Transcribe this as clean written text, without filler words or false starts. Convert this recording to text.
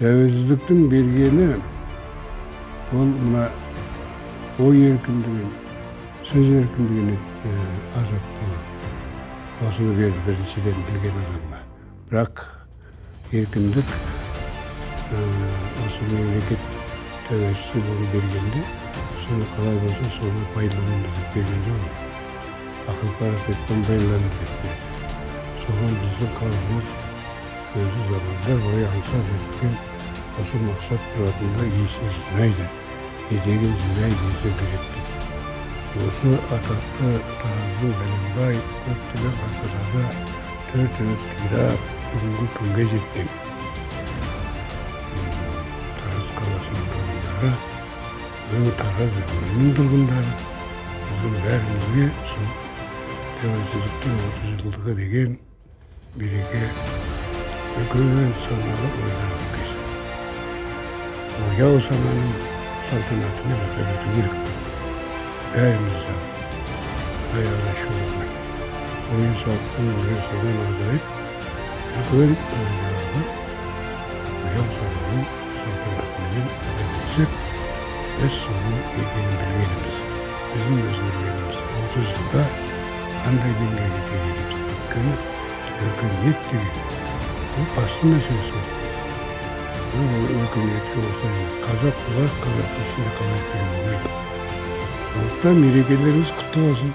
Тәуелсіздіктің бергені ол мына ой еркіндігін, сөз еркіндігіне азат болу. Осыны біріншіден білген адамға. Бірақ еркіндік осы мемлекет тәуелсіздік оны бергенде соны қалай болса соны пайдалануды деп берген жоқ. Ақыл парасаттан байланып кетпеді. Соған біздің халқымыз өзі замандар бойы аңсап жүрген осы мақсат тұратында есі жинайды, етегін жинайды, есі керекті. Осы атақты таразы бәленбай көптеген ғасырларда төрт өріс қирап бүгінгі күнге жеткен. Тараз қаласының тұрғындары, Тараз өңірінің тұрғындары біздің бәрімізге сол тәуелсіздіктің 30 жылдығы деген береке үлкен саналы ойлар алып келді. Ояу сананың салтанатымен атап өту керек. Бәрімізді аяғына шолғын. Ойын салттың өресінен азайып, үлкен ойларды ояу сананың салтанатымен атап өтсек, біз соның екенін білгеніміз. Біздің өзгергеніміз 30 жылда қандай деңгейге келгеніміз. Өйткені өркениет деген бұл басты мәселесі. Бұл өркениетке осылай қазақ ішінде қалай келген болмайды. Сондықтан мерекелеріңіз құтты болсын.